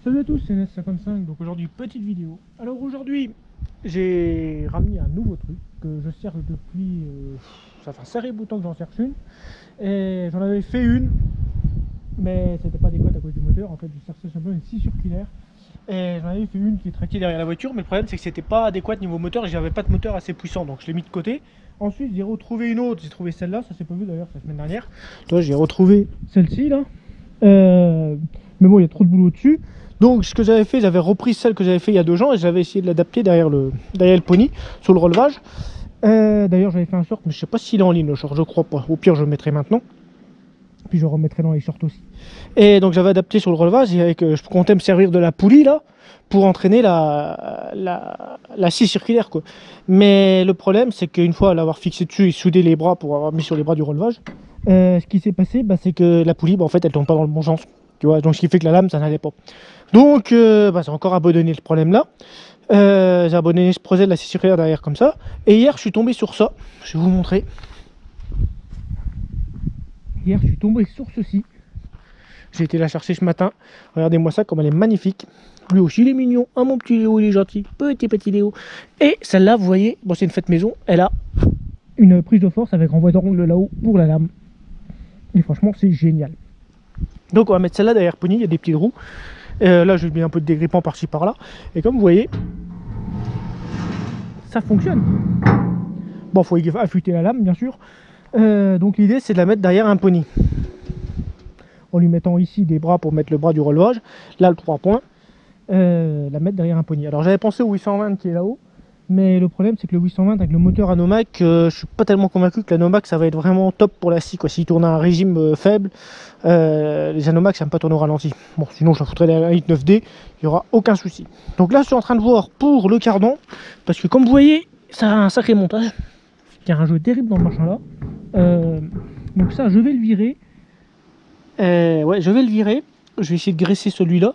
Salut à tous, c'est Nes55, donc aujourd'hui petite vidéo. Alors aujourd'hui j'ai ramené un nouveau truc que je cherche depuis, ça fait un sérieux bout de temps que j'en cherche une. Et j'en avais fait une, mais c'était pas adéquat à cause du moteur. En fait je cherchais simplement une scie circulaire. Et j'en avais fait une qui est traquée derrière la voiture, mais le problème c'est que c'était pas adéquat niveau moteur et j'avais pas de moteur assez puissant, donc je l'ai mis de côté. Ensuite j'ai retrouvé une autre, j'ai trouvé celle-là, ça s'est pas vu d'ailleurs la semaine dernière. Toi j'ai retrouvé celle-ci là. Mais bon il y a trop de boulot dessus. Donc ce que j'avais fait, j'avais repris celle que j'avais fait il y a 2 ans et j'avais essayé de l'adapter derrière le pony sur le relevage. D'ailleurs j'avais fait un short, mais je sais pas s'il est en ligne le short, je crois pas. Au pire je le mettrai maintenant. Puis je remettrai dans les shorts aussi. Et donc j'avais adapté sur le relevage et avec, je comptais me servir de la poulie là pour entraîner la scie circulaire quoi. Mais le problème c'est qu'une fois l'avoir fixé dessus et soudé les bras pour avoir mis sur les bras du relevage, ce qui s'est passé c'est que la poulie en fait elle tourne pas dans le bon sens. Tu vois, donc ce qui fait que la lame ça n'allait pas. Donc j'ai encore abandonné ce problème là. J'ai abandonné ce projet de la scie circulaire derrière comme ça. Et hier je suis tombé sur ça. Je vais vous montrer. Hier je suis tombé sur ceci. J'ai été la chercher ce matin. Regardez-moi ça comme elle est magnifique. Lui aussi il est mignon. Ah mon petit Léo il est gentil. Petit Léo. Et celle-là vous voyez, bon c'est une fête maison. Elle a une prise de force avec renvoi d'ongle là-haut pour la lame. Et franchement c'est génial. Donc on va mettre celle-là derrière pony, il y a des petites roues. Là je mets un peu de dégrippant par-ci par-là. Et comme vous voyez, ça fonctionne. Bon, il faut affûter la lame bien sûr. Donc l'idée c'est de la mettre derrière un pony. En lui mettant ici des bras pour mettre le bras du relevage. Là le 3 points. La mettre derrière un pony. Alors j'avais pensé au 820 qui est là-haut. Mais le problème c'est que le 820 avec le moteur Anomac, je suis pas tellement convaincu que l'Anomac ça va être vraiment top pour la scie quoi. S'il tourne à un régime faible, les Anomac ça me pas tourner au ralenti. Bon sinon je la foutrais la 9D, il n'y aura aucun souci. Donc là je suis en train de voir pour le cardan, parce que comme vous voyez ça a un sacré montage. Il y a un jeu terrible dans le machin là. Donc ça je vais le virer. Ouais je vais le virer. Je vais essayer de graisser celui-là.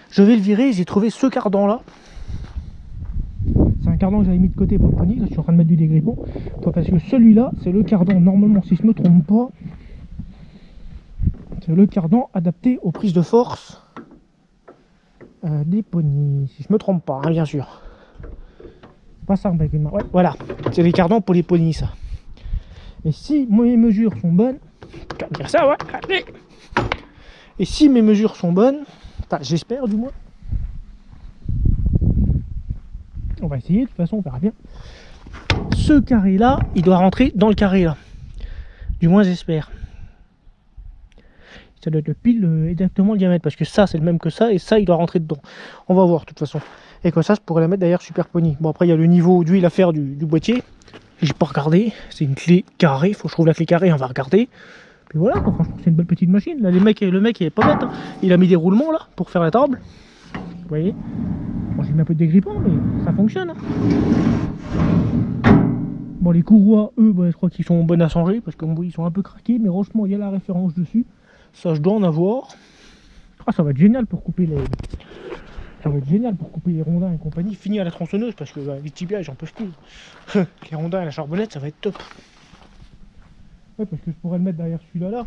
Je vais le virer, j'ai trouvé ce cardan là. C'est un cardan que j'avais mis de côté pour le pony. Là, je suis en train de mettre du dégrippant. Parce que celui-là, c'est le cardan, normalement, si je ne me trompe pas, c'est le cardan adapté aux prises de force des ponys. Si je ne me trompe pas, hein, bien sûr. Pas ça avec une main. Ouais, voilà. C'est les cardans pour les ponys, ça. Et si mes mesures sont bonnes, dire ça, ouais, allez. Et si mes mesures sont bonnes, enfin, j'espère du moins. On va essayer, de toute façon on verra bien. Ce carré là, il doit rentrer dans le carré là. Du moins j'espère. Ça doit être pile exactement le diamètre, parce que ça c'est le même que ça, et ça il doit rentrer dedans. On va voir de toute façon. Et comme ça je pourrais la mettre derrière Super Pony. Bon après il y a le niveau d'huile à faire du boîtier. J'ai pas regardé, c'est une clé carrée, faut que je trouve la clé carrée, on va regarder. Puis voilà, quoi. Franchement c'est une belle petite machine. Là le mec il est pas bête, hein. Il a mis des roulements là pour faire la table. Vous voyez. Bon, j'ai mis un peu de dégrippant, mais ça fonctionne. Bon, les courroies, eux, je crois qu'ils sont bonnes à changer, parce que bon, ils sont un peu craqués, mais franchement, il y a la référence dessus. Ça, je dois en avoir. Ah, ça va être génial pour couper les... Ça va être génial pour couper les rondins et compagnie. Fini à la tronçonneuse, parce que les tibias, j'en peux plus. Les rondins et la charbonnette, ça va être top. Ouais, parce que je pourrais le mettre derrière celui-là, là.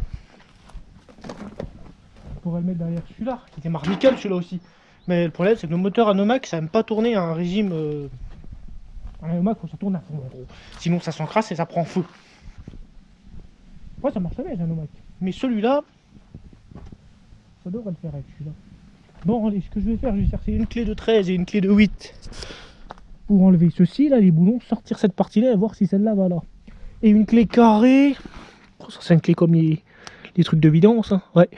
Je pourrais le mettre derrière celui-là, qui était marmical, celui-là aussi. Mais le problème c'est que le moteur Anomac ça n'aime pas tourner à un régime Anomac quand ça tourne à fond en gros. Sinon ça s'encrasse et ça prend feu. Ouais ça marche bien les Anomac. Mais celui-là, ça devrait le faire avec celui-là. Bon allez, ce que je vais faire, je vais chercher une clé de 13 et une clé de 8 pour enlever ceci là, les boulons, sortir cette partie là et voir si celle-là va là. Et une clé carrée, oh, ça c'est une clé comme les trucs de vidange hein. Ouais.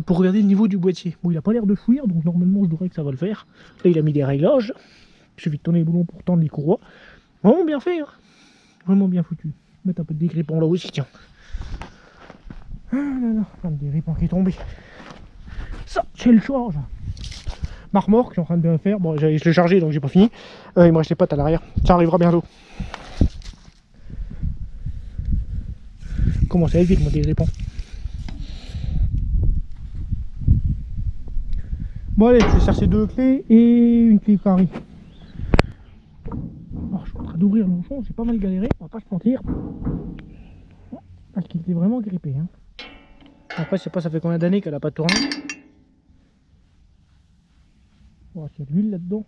Pour regarder le niveau du boîtier. Bon, il a pas l'air de fuir, donc normalement je devrais que ça va le faire. Là, il a mis des réglages. Il suffit de tourner les boulons pour tendre les courroies. Vraiment bien fait, hein. Vraiment bien foutu. Mettre un peu de dégrippant là aussi, tiens. Ah là là, un dégrippant qui est tombé. Ça, c'est le change. Ma remorque, je suis en train de bien faire. Bon, je l'ai chargé, donc j'ai pas fini. Il me reste les pattes à l'arrière. Ça arrivera bientôt. Comment ça vite mon dégrippant. Bon allez, je vais chercher 2 clés et une clé carré. Alors, je suis en train d'ouvrir le bouchon, j'ai pas mal galéré, on va pas se mentir. Parce qu'il était vraiment grippé. Hein. Après, je sais pas, ça fait combien d'années qu'elle a pas tourné. voir s'il y a de l'huile là-dedans.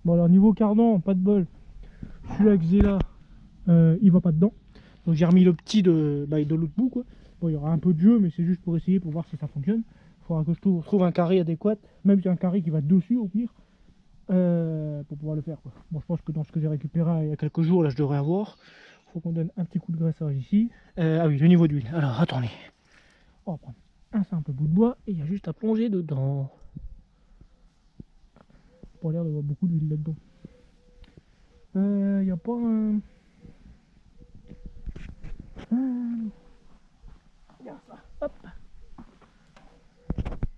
Bon alors niveau cardan, pas de bol. Celui-là avec Zella, il va pas dedans. Donc j'ai remis le petit de l'autre bout quoi. Bon il y aura un peu de jeu mais c'est juste pour essayer pour voir si ça fonctionne. Il faudra que je trouve un carré adéquat, même si un carré qui va dessus au pire. Pour pouvoir le faire quoi. Bon je pense que dans ce que j'ai récupéré il y a quelques jours là je devrais avoir. Faut qu'on donne un petit coup de graissage ici. Ah oui le niveau d'huile. Alors attendez. On va prendre un simple bout de bois et il y a juste à plonger dedans. Pas l'air d'avoir beaucoup d'huile là-dedans. Il n'y a pas un... Regarde ça. Hop.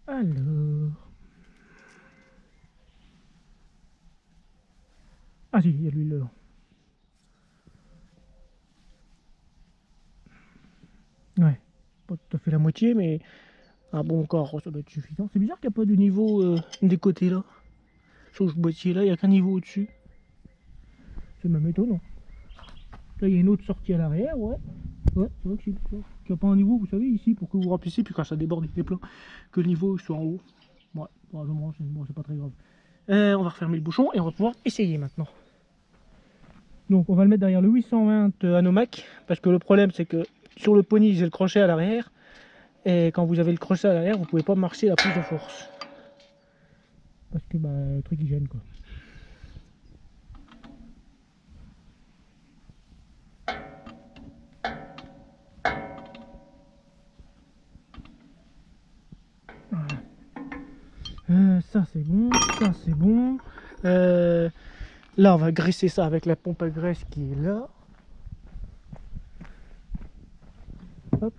Alors... Ah si, il y a de l'huile dedans. Ouais, pas tout à fait la moitié, mais un bon quart, ça doit être suffisant. C'est bizarre qu'il n'y a pas de niveau des côtés là. Sur ce boîtier là, il n'y a qu'un niveau au-dessus. C'est même étonnant. Là, il y a une autre sortie à l'arrière, ouais. Ouais, c'est vrai que qu'il n'y a pas un niveau, vous savez, ici, pour que vous remplissez, puis quand ça déborde, il est plein, que le niveau soit en haut. Ouais, bon, c'est pas très grave. On va refermer le bouchon et on va pouvoir essayer maintenant. Donc, on va le mettre derrière le 820 Anomac, parce que le problème, c'est que sur le pony, j'ai le crochet à l'arrière, et quand vous avez le crochet à l'arrière, vous pouvez pas marcher la prise de force. Parce que, bah, le truc, il gêne, quoi. Ça c'est bon, ça c'est bon. Là on va graisser ça avec la pompe à graisse qui est là. Hop.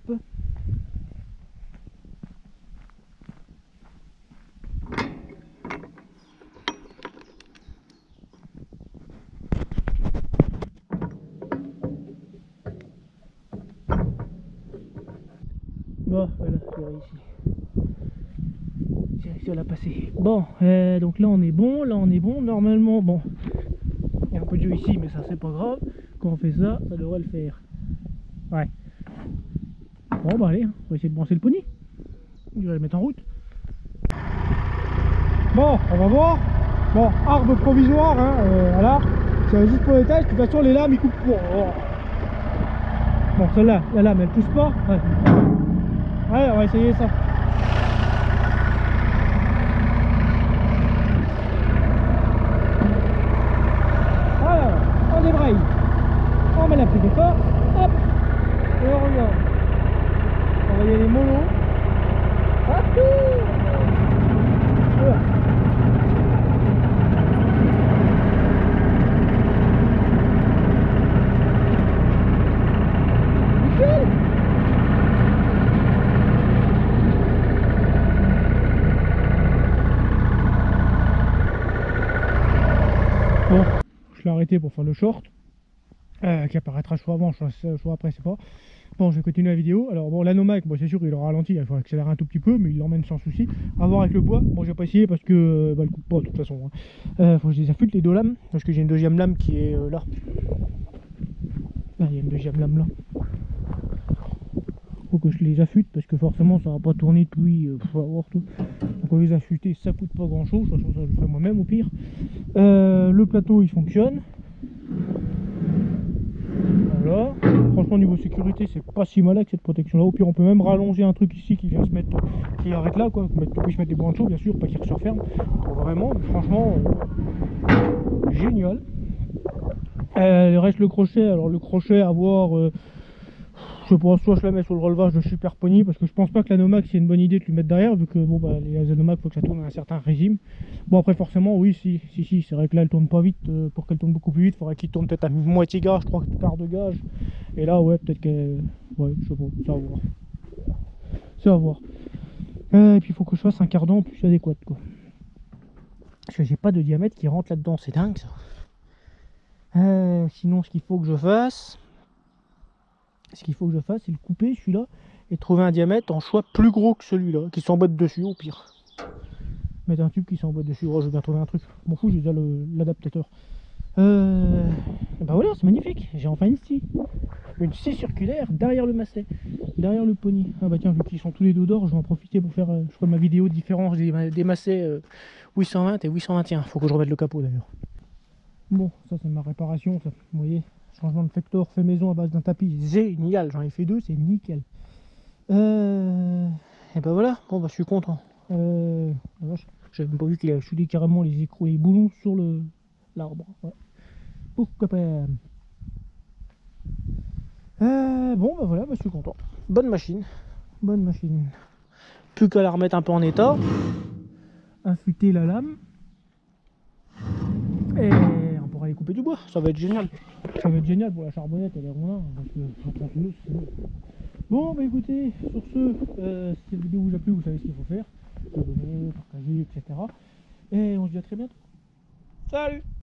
Bon voilà, c'est réussi. J'ai réussi à la passer. Bon, donc là on est bon, Normalement, bon, il y a un peu de jeu ici, mais ça c'est pas grave. Quand on fait ça, ça devrait le faire. Ouais. Bon bah allez, on va essayer de brancher le pony. Je vais le mettre en route. Bon, on va voir. Bon, arbre provisoire, hein, voilà. C'est juste pour les tâches. De toute façon, les lames ils coupent pour. Oh. Bon, celle-là, la lame elle pousse pas. Ouais, on va essayer ça. Alors, on débraye. On met la prise de force. Hop. Et on regarde. On va y aller mollo. Hop. Voilà. Bon, je l'ai arrêté pour faire le short, qui apparaîtra soit avant, soit après, c'est pas. Bon, je vais continuer la vidéo. Alors bon, l'Anomac, bon, c'est sûr qu'il aura ralenti, il faut accélérer un tout petit peu, mais il l'emmène sans souci. À voir avec le bois, bon, j'ai pas essayé parce que bah, le coupe pas de toute façon. Hein. Faut que je les affûte les deux lames, parce que j'ai une deuxième lame qui est là. Là, il y a une deuxième lame là. Faut que je les affûte parce que forcément ça va pas tourner depuis faut avoir tout. Donc on les affûter, ça coûte pas grand chose, de toute façon ça je le ferai moi-même au pire. Le plateau il fonctionne. Voilà. Franchement niveau sécurité c'est pas si mal avec cette protection là. Au pire on peut même rallonger un truc ici qui vient se mettre, qui arrête là quoi, qu'on puisse mettre des branchos bien sûr, pas qu'il se referme. Donc, vraiment, franchement génial. Il reste le crochet, alors le crochet à voir. Je sais pas, soit je la mets sur le relevage de Super Pony parce que je pense pas que l'Anomac c'est une bonne idée de lui mettre derrière vu que bon bah les Anomac faut que ça tourne à un certain régime. Bon après forcément oui si c'est vrai que là elle tourne pas vite, pour qu'elle tourne beaucoup plus vite il faudrait qu'il tourne peut-être à moitié gage, 3/4 de gage. Et là ouais peut-être que ouais je sais pas, ça va voir. Ça va voir. Et puis il faut que je fasse un cardan plus adéquat quoi. Parce que j'ai pas de diamètre qui rentre là-dedans, c'est dingue ça. Sinon ce qu'il faut que je fasse. c'est le couper celui-là et trouver un diamètre en choix plus gros que celui-là, qui s'emboîte dessus au pire. Mettre un tube qui s'emboîte dessus, oh, je vais bien trouver un truc. M'en fous, j'ai déjà l'adaptateur. Et ben voilà, c'est magnifique. J'ai enfin une scie circulaire derrière le masset, derrière le pony. Ah bah tiens, vu qu'ils sont tous les deux d'or, je vais en profiter pour faire je ferai ma vidéo différence des massets 820 et 821. Faut que je remette le capot d'ailleurs. Bon, ça c'est ma réparation, ça. Vous voyez, changement de facteur fait maison à base d'un tapis, génial. J'en ai fait 2, c'est nickel. Et ben voilà, bon bah je suis content. J'avais même pas vu qu'il a chuté carrément les écrous et les boulons sur l'arbre. Ouais. Pourquoi pas. Bon bah voilà, bah, je suis content. Bonne machine. Bonne machine. Plus qu'à la remettre un peu en état. Affûter la lame. Et on pourra aller couper du bois. Ça va être génial. Ça va être génial pour la charbonnette et les rondins. Parce que la tronçonneuse, c'est mieux. Bon bah écoutez, sur ce, si la vidéo vous a plu, vous savez ce qu'il faut faire. Abonner, partager, etc. Et on se dit à très bientôt. Salut!